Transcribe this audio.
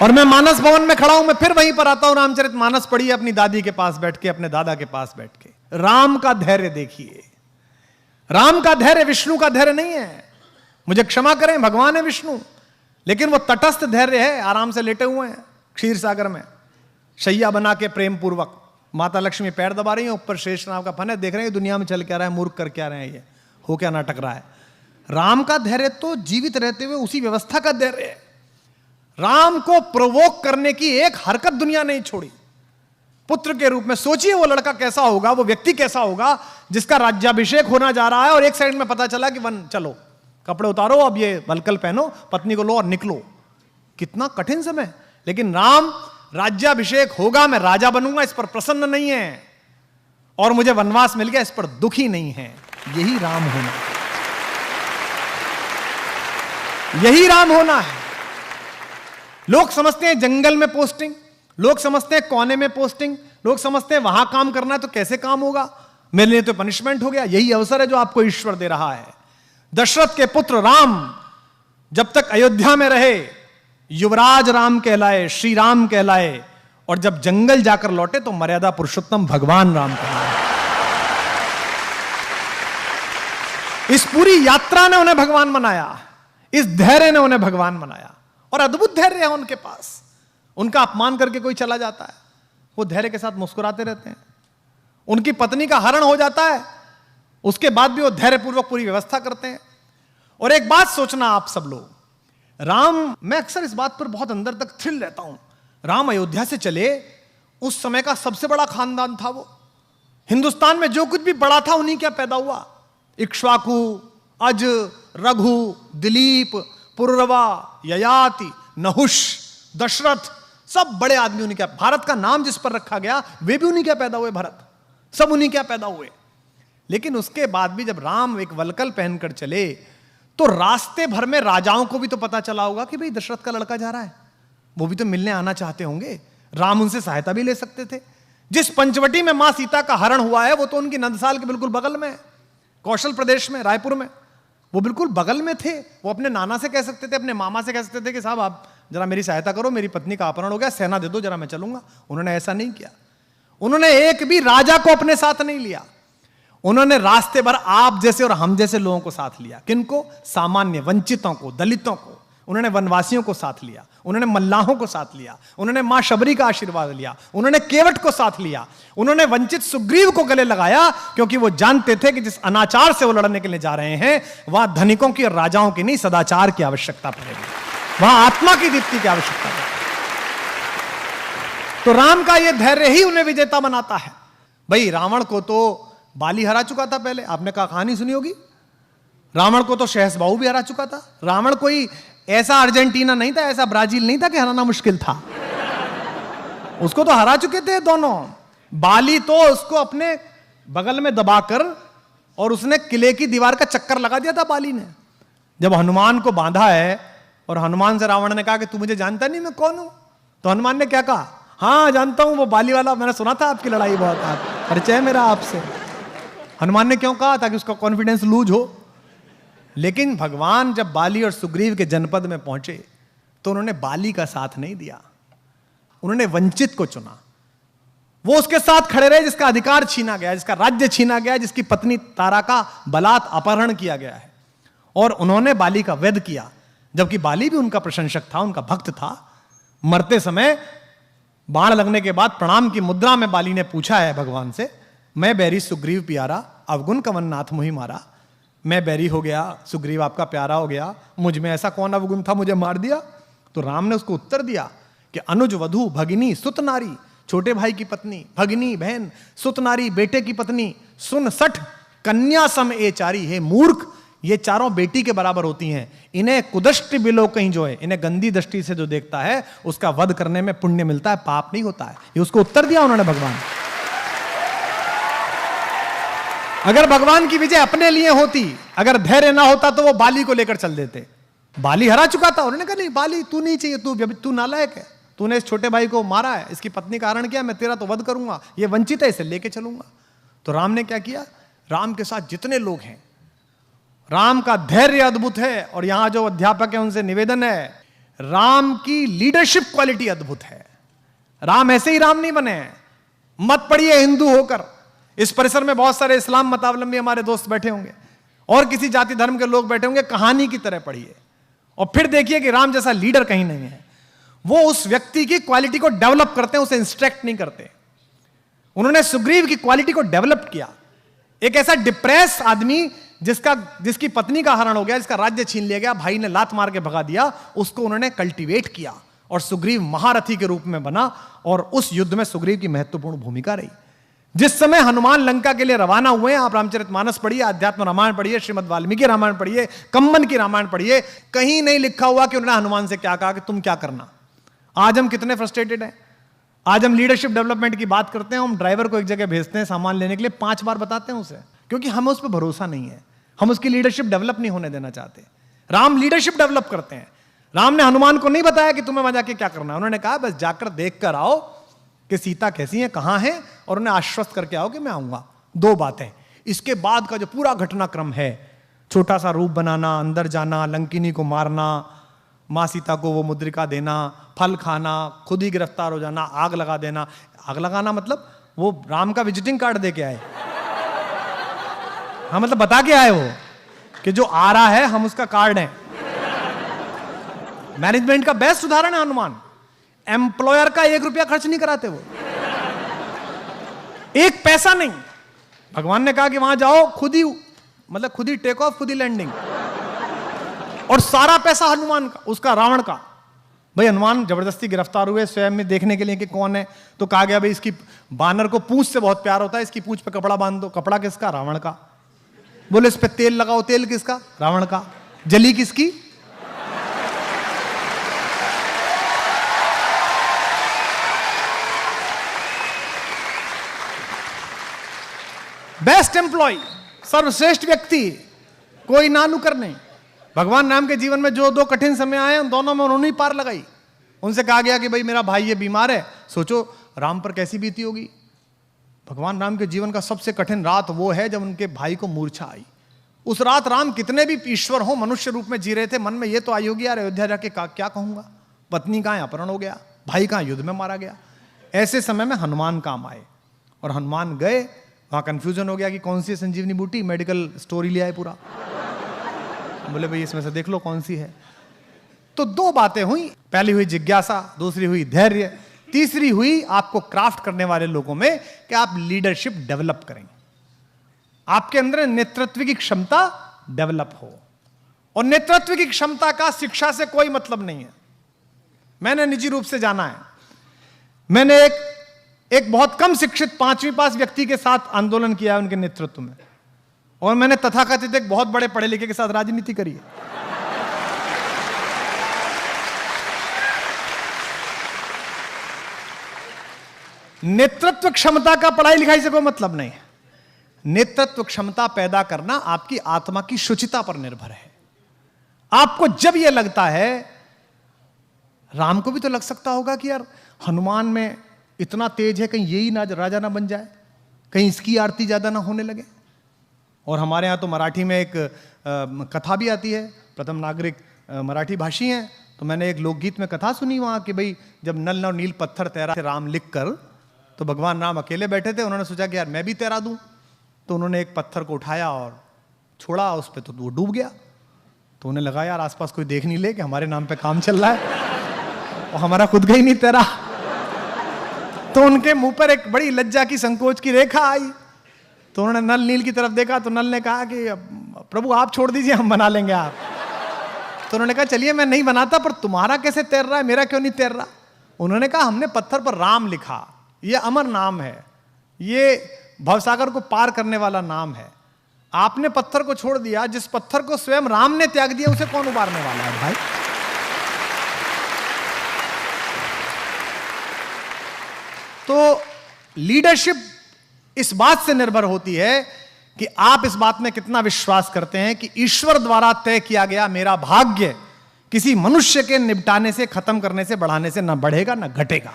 और मैं मानस भवन में खड़ा हूं, मैं फिर वहीं पर आता हूं, रामचरितमानस पढ़िए अपनी दादी के पास बैठ के, अपने दादा के पास बैठ के। राम का धैर्य देखिए। राम का धैर्य विष्णु का धैर्य नहीं है। मुझे क्षमा करें, भगवान है विष्णु, लेकिन वो तटस्थ धैर्य है। आराम से लेटे हुए हैं क्षीर सागर में, शैया बना के प्रेम पूर्वक। माता लक्ष्मी पैर दबा रही है, ऊपर शेष नाग का फन है। देख रहे हैं दुनिया में चल क्या रहा है, मूर्ख कर क्या रहे हैं, ये हो क्या नाटक रहा है। राम का धैर्य तो जीवित रहते हुए उसी व्यवस्था का धैर्य है। राम को प्रोवोक करने की एक हरकत दुनिया नहीं छोड़ी। पुत्र के रूप में सोचिए वो लड़का कैसा होगा, वो व्यक्ति कैसा होगा जिसका राज्याभिषेक होना जा रहा है और एक सेकंड में पता चला कि वन चलो कपड़े उतारो, अब ये वलकल पहनो, पत्नी को लो और निकलो। कितना कठिन समय। लेकिन राम राज्याभिषेक होगा, मैं राजा बनूंगा, इस पर प्रसन्न नहीं है, और मुझे वनवास मिल गया, इस पर दुखी नहीं है। यही राम होना, यही राम होना है। लोग समझते हैं जंगल में पोस्टिंग, लोग समझते हैं कोने में पोस्टिंग, लोग समझते हैं वहां काम करना है तो कैसे काम होगा, मेरे लिए तो पनिशमेंट हो गया। यही अवसर है जो आपको ईश्वर दे रहा है। दशरथ के पुत्र राम जब तक अयोध्या में रहे युवराज राम कहलाए, श्री राम कहलाए, और जब जंगल जाकर लौटे तो मर्यादा पुरुषोत्तम भगवान राम कहलाए। इस पूरी यात्रा ने उन्हें भगवान बनाया, इस धैर्य ने उन्हें भगवान बनाया, और अद्भुत धैर्य है उनके पास। उनका अपमान करके कोई चला जाता है, वो धैर्य के साथ मुस्कुराते रहते हैं। उनकी पत्नी का हरण हो जाता है, उसके बाद भी वो धैर्यपूर्वक पूरी व्यवस्था करते हैं। और एक बात सोचना आप सब लोग, राम, मैं अक्सर इस बात पर बहुत अंदर तक थ्रिल रहता हूं। राम अयोध्या से चले, उस समय का सबसे बड़ा खानदान था वो। हिंदुस्तान में जो कुछ भी बड़ा था उन्हीं क्या पैदा हुआ। इक्ष्वाकु, अज, रघु, दिलीप, पुररवा, ययाति, नहुष, दशरथ, सब बड़े आदमी उन्हीं क्या। भारत का नाम जिस पर रखा गया वे भी उन्हीं क्या पैदा हुए, भरत, सब उन्हीं क्या पैदा हुए। लेकिन उसके बाद भी जब राम एक वलकल पहनकर चले तो रास्ते भर में राजाओं को भी तो पता चला होगा कि भाई दशरथ का लड़का जा रहा है, वो भी तो मिलने आना चाहते होंगे। राम उनसे सहायता भी ले सकते थे। जिस पंचवटी में मां सीता का हरण हुआ है वो तो उनकी नंदसाल के बिल्कुल बगल में है, कौशल प्रदेश में, रायपुर में, वो बिल्कुल बगल में थे। वो अपने नाना से कह सकते थे, अपने मामा से कह सकते थे कि साहब आप जरा मेरी सहायता करो, मेरी पत्नी का अपहरण हो गया, सेना दे दो जरा, मैं चलूंगा। उन्होंने ऐसा नहीं किया। उन्होंने एक भी राजा को अपने साथ नहीं लिया। उन्होंने रास्ते भर आप जैसे और हम जैसे लोगों को साथ लिया। किनको? सामान्य वंचितों को, दलितों को। उन्होंने वनवासियों को साथ लिया, उन्होंने मल्लाहों को साथ लिया, उन्होंने मां शबरी का आशीर्वाद लिया, उन्होंने केवट को साथ लिया, उन्होंने वंचित सुग्रीव को गले लगाया, क्योंकि वो जानते थे कि जिस अनाचार से वो लड़ने के लिए जा रहे हैं वहां धनिकों की और राजाओं की नहीं, सदाचार की आवश्यकता पड़ेगी, वहां आत्मा की दीप्ति की आवश्यकता पड़ेगी। तो राम का यह धैर्य ही उन्हें विजेता बनाता है। भाई रावण को तो बाली हरा चुका था पहले, आपने कहानी सुनी होगी। रावण को तो शहसबाहु भी हरा चुका था। रावण कोई ऐसा अर्जेंटीना नहीं था, ऐसा ब्राजील नहीं था कि हराना मुश्किल था। उसको तो हरा चुके थे दोनों। बाली तो उसको अपने बगल में दबाकर और उसने किले की दीवार का चक्कर लगा दिया था बाली ने। जब हनुमान को बांधा है और हनुमान से रावण ने कहा कि तू मुझे जानता नहीं मैं कौन हूं, तो हनुमान ने क्या कहा? हाँ जानता हूं, वो बाली वाला, मैंने सुना था आपकी लड़ाई बहुत, परिचय है मेरा आपसे। हनुमान ने क्यों कहा? ताकि उसका कॉन्फिडेंस लूज हो। लेकिन भगवान जब बाली और सुग्रीव के जनपद में पहुंचे तो उन्होंने बाली का साथ नहीं दिया, उन्होंने वंचित को चुना। वो उसके साथ खड़े रहे जिसका अधिकार छीना गया, जिसका राज्य छीना गया, जिसकी पत्नी तारा का बलात् अपहरण किया गया है, और उन्होंने बाली का वध किया। जबकि बाली भी उनका प्रशंसक था, उनका भक्त था। मरते समय बाण लगने के बाद प्रणाम की मुद्रा में बाली ने पूछा है भगवान से, मैं बैरी सुग्रीव प्यारा, अवगुण कवन नाथ मुहि मारा। मैं बैरी हो गया, सुग्रीव आपका प्यारा हो गया, मुझ में ऐसा कौन अवगुण था मुझे मार दिया? तो राम ने उसको उत्तर दिया कि अनुज वधु भगिनी सुत नारी, छोटे भाई की पत्नी, भगिनी बहन, सुत नारी बेटे की पत्नी, सुन सठ कन्या सम ए चारी। हे मूर्ख, ये चारों बेटी के बराबर होती हैं। इन्हें कुदृष्टि बिलो कहीं जो है, इन्हें गंदी दृष्टि से जो देखता है उसका वध करने में पुण्य मिलता है, पाप नहीं होता है। ये उसको उत्तर दिया उन्होंने भगवान। अगर भगवान की विजय अपने लिए होती, अगर धैर्य ना होता तो वो बाली को लेकर चल देते। बाली हरा चुका था, उन्होंने कहा नहीं बाली तू नहीं चाहिए, तू नालायक है, तूने इस छोटे भाई को मारा है, इसकी पत्नी का हरण किया, मैं तेरा तो वध करूंगा, ये वंचित है, इसे लेके चलूंगा। तो राम ने क्या किया? राम के साथ जितने लोग हैं, राम का धैर्य अद्भुत है। और यहां जो अध्यापक है उनसे निवेदन है, राम की लीडरशिप क्वालिटी अद्भुत है। राम ऐसे ही राम नहीं बने हैं। मत पढ़िए हिंदू होकर, इस परिसर में बहुत सारे इस्लाम मतावलंबी हमारे दोस्त बैठे होंगे और किसी जाति धर्म के लोग बैठे होंगे, कहानी की तरह पढ़िए और फिर देखिए कि राम जैसा लीडर कहीं नहीं है। वो उस व्यक्ति की क्वालिटी को डेवलप करते हैं, उसे इंस्ट्रक्ट नहीं करते। उन्होंने सुग्रीव की क्वालिटी को डेवलप किया। एक ऐसा डिप्रेस आदमी जिसकी पत्नी का हरण हो गया, जिसका राज्य छीन लिया गया, भाई ने लात मार के भगा दिया, उसको उन्होंने कल्टीवेट किया और सुग्रीव महारथी के रूप में बना और उस युद्ध में सुग्रीव की महत्वपूर्ण भूमिका रही। जिस समय हनुमान लंका के लिए रवाना हुए, आप रामचरितमानस पढ़िए, अध्यात्म रामायण पढ़िए, श्रीमद् वाल्मीकि रामायण पढ़िए, कंबन की रामायण पढ़िए, कहीं नहीं लिखा हुआ कि उन्होंने हनुमान से क्या कहा कि तुम क्या करना। आज हम कितने फ्रस्ट्रेटेड हैं। आज हम लीडरशिप डेवलपमेंट की बात करते हैं, हम ड्राइवर को एक जगह भेजते हैं सामान लेने के लिए, 5 बार बताते हैं उसे, क्योंकि हमें उस पर भरोसा नहीं है। हम उसकी लीडरशिप डेवलप नहीं होने देना चाहते। राम लीडरशिप डेवलप करते हैं। राम ने हनुमान को नहीं बताया कि तुम्हें वहां जाके क्या करना है, उन्होंने कहा बस जाकर देख कर आओ कि सीता कैसी है, कहां है, और उन्हें आश्वस्त करके आओ कि मैं आऊंगा। 2 बातें। इसके बाद का जो पूरा घटनाक्रम है, छोटा सा रूप बनाना, अंदर जाना, लंकिनी को मारना, मां सीता को वो मुद्रिका देना, फल खाना, खुद ही गिरफ्तार हो जाना, आग लगा देना। आग लगाना मतलब वो राम का विजिटिंग कार्ड दे के आए। हाँ, मतलब बता के आए वो कि जो आ रहा है हम उसका कार्ड है। मैनेजमेंट का बेस्ट उदाहरण है हनुमान। एम्प्लॉयर का 1 रुपया खर्च नहीं कराते वो, 1 पैसा नहीं। भगवान ने कहा कि वहां जाओ, खुद ही टेक ऑफ, खुद ही लैंडिंग, और सारा पैसा हनुमान का, उसका रावण का। भाई हनुमान जबरदस्ती गिरफ्तार हुए स्वयं में देखने के लिए कि कौन है, तो कहा गया भाई इसकी बानर को पूंछ से बहुत प्यार होता है, इसकी पूंछ पे कपड़ा बांध दो। कपड़ा किसका? रावण का। बोले इस पे तेल लगाओ, तेल किसका? रावण का। जली किसकी? बेस्ट एम्प्लॉय, सर्वश्रेष्ठ व्यक्ति, कोई नानुकर नहीं। भगवान राम के जीवन में जो 2 कठिन समय आए, उन दोनों में उन्होंने ही पार लगाई। उनसे कहा गया कि भाई मेरा भाई ये बीमार है, सोचो राम पर कैसी बीती होगी। भगवान राम के जीवन का सबसे कठिन रात वो है जब उनके भाई को मूर्छा आई। उस रात राम कितने भी ईश्वर हो, मनुष्य रूप में जी रहे थे। मन में ये तो आई होगी यार अयोध्या जाके क्या कहूंगा, पत्नी कहां अपहरण हो गया, भाई कहां युद्ध में मारा गया। ऐसे समय में हनुमान काम आए और हनुमान गए, वहां कंफ्यूजन हो गया कि कौन सी संजीवनी बूटी, मेडिकल स्टोरी ले आए पूरा। बोले भाई इसमें से देख लो कौन सी है। तो 2 बातें हुई, पहली हुई जिज्ञासा, दूसरी हुई धैर्य, तीसरी हुई आपको क्राफ्ट करने वाले लोगों में कि आप लीडरशिप डेवलप करें, आपके अंदर नेतृत्व की क्षमता डेवलप हो। और नेतृत्व की क्षमता का शिक्षा से कोई मतलब नहीं है। मैंने निजी रूप से जाना है। मैंने एक बहुत कम शिक्षित 5वीं पास व्यक्ति के साथ आंदोलन किया है उनके नेतृत्व में, और मैंने तथाकथित एक बहुत बड़े पढ़े लिखे के साथ राजनीति करी है। नेतृत्व क्षमता का पढ़ाई लिखाई से कोई मतलब नहीं है। नेतृत्व क्षमता पैदा करना आपकी आत्मा की शुचिता पर निर्भर है। आपको जब यह लगता है, राम को भी तो लग सकता होगा कि यार हनुमान में इतना तेज है, कहीं यही ना राजा ना बन जाए, कहीं इसकी आरती ज्यादा ना होने लगे। और हमारे यहाँ तो मराठी में एक कथा भी आती है, प्रथम नागरिक मराठी भाषी हैं, तो मैंने एक लोकगीत में कथा सुनी वहाँ कि भाई जब नल और नील पत्थर तैरा राम लिख कर, तो भगवान राम अकेले बैठे थे, उन्होंने सोचा कि यार मैं भी तैरा दूं, तो उन्होंने एक पत्थर को उठाया और छोड़ा उस पर, तो वो डूब गया। तो उन्हें लगा यार आसपास कोई देख नहीं ले कि हमारे नाम पे काम चल रहा है और हमारा खुद का ही नहीं तैरा। तो उनके मुंह पर एक बड़ी लज्जा की संकोच की रेखा आई। तो उन्होंने नल नील की तरफ देखा, तो नल ने कहा कि प्रभु आप छोड़ दीजिए, हम बना लेंगे आप। तो उन्होंने कहा चलिए मैं नहीं बनाता, पर तुम्हारा कैसे तैर रहा है, मेरा क्यों नहीं तैर रहा। उन्होंने कहा हमने पत्थर पर राम लिखा, ये अमर नाम है, ये भवसागर को पार करने वाला नाम है। आपने पत्थर को छोड़ दिया, जिस पत्थर को स्वयं राम ने त्याग दिया उसे कौन उबारने वाला है भाई। तो लीडरशिप इस बात से निर्भर होती है कि आप इस बात में कितना विश्वास करते हैं कि ईश्वर द्वारा तय किया गया मेरा भाग्य किसी मनुष्य के निपटाने से, खत्म करने से, बढ़ाने से ना बढ़ेगा ना घटेगा।